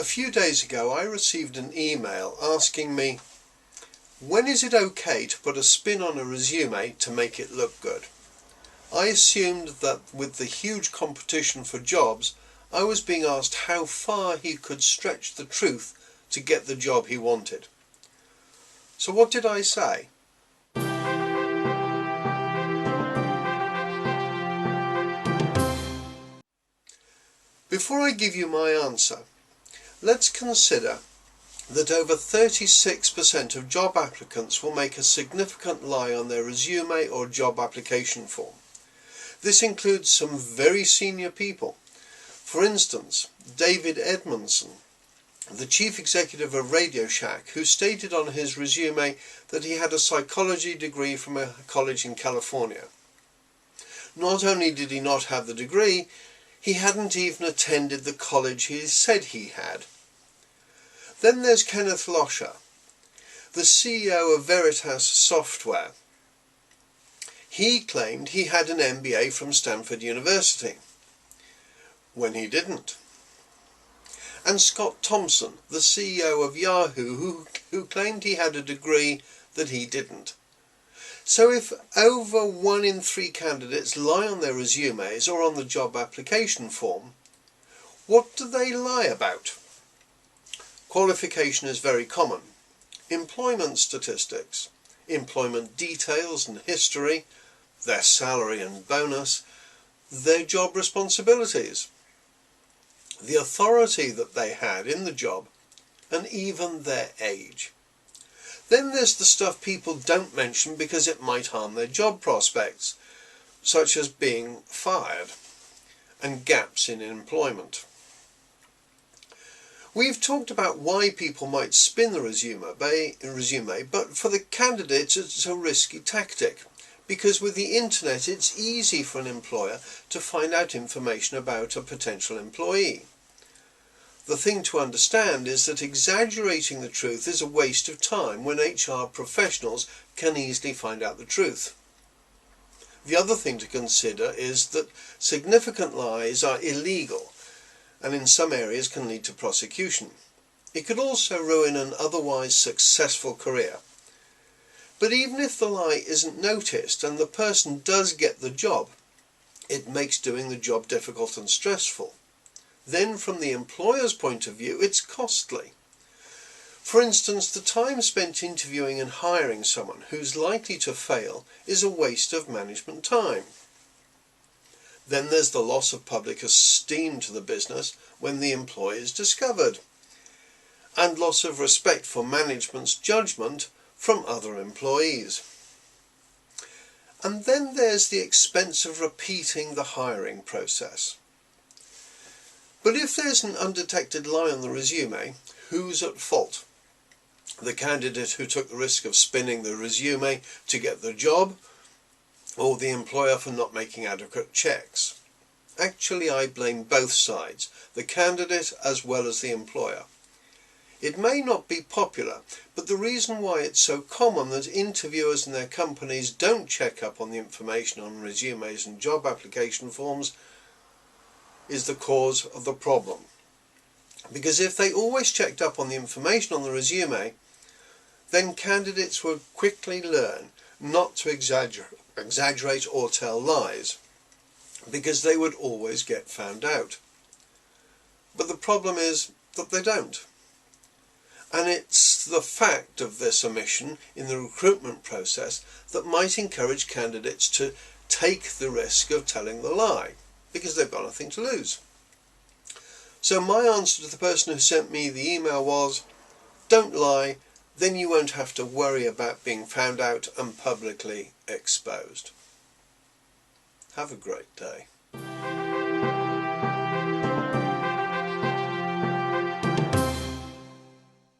A few days ago I received an email asking me, when is it okay to put a spin on a resume to make it look good? I assumed that with the huge competition for jobs, I was being asked how far he could stretch the truth to get the job he wanted. So what did I say? Before I give you my answer, let's consider that over 36% of job applicants will make a significant lie on their resume or job application form. This includes some very senior people. For instance, David Edmondson, the chief executive of Radio Shack, who stated on his resume that he had a psychology degree from a college in California. Not only did he not have the degree, he hadn't even attended the college he said he had. Then there's Kenneth Losher, the CEO of Veritas Software. He claimed he had an MBA from Stanford University, when he didn't. And Scott Thompson, the CEO of Yahoo, who claimed he had a degree that he didn't. So if over 1 in 3 candidates lie on their resumes or on the job application form, what do they lie about? Qualification is very common. Employment statistics, employment details and history, their salary and bonus, their job responsibilities, the authority that they had in the job, and even their age. Then there's the stuff people don't mention because it might harm their job prospects, such as being fired and gaps in employment. We've talked about why people might spin the resume, but for the candidates it's a risky tactic, because with the internet it's easy for an employer to find out information about a potential employee. The thing to understand is that exaggerating the truth is a waste of time when HR professionals can easily find out the truth. The other thing to consider is that significant lies are illegal and in some areas can lead to prosecution. It could also ruin an otherwise successful career. But even if the lie isn't noticed and the person does get the job, it makes doing the job difficult and stressful. Then from the employer's point of view, it's costly. For instance, the time spent interviewing and hiring someone who's likely to fail is a waste of management time. Then there's the loss of public esteem to the business when the employee is discovered, and loss of respect for management's judgment from other employees. And then there's the expense of repeating the hiring process. But if there's an undetected lie on the resume, who's at fault? The candidate who took the risk of spinning the resume to get the job, or the employer for not making adequate checks? Actually, I blame both sides, the candidate as well as the employer. It may not be popular, but the reason why it's so common that interviewers and their companies don't check up on the information on resumes and job application forms is the cause of the problem. Because if they always checked up on the information on the resume, then candidates would quickly learn not to exaggerate or tell lies, because they would always get found out. But the problem is that they don't. And it's the fact of this omission in the recruitment process that might encourage candidates to take the risk of telling the lie, because they've got nothing to lose. So my answer to the person who sent me the email was, don't lie, then you won't have to worry about being found out and publicly exposed. Have a great day.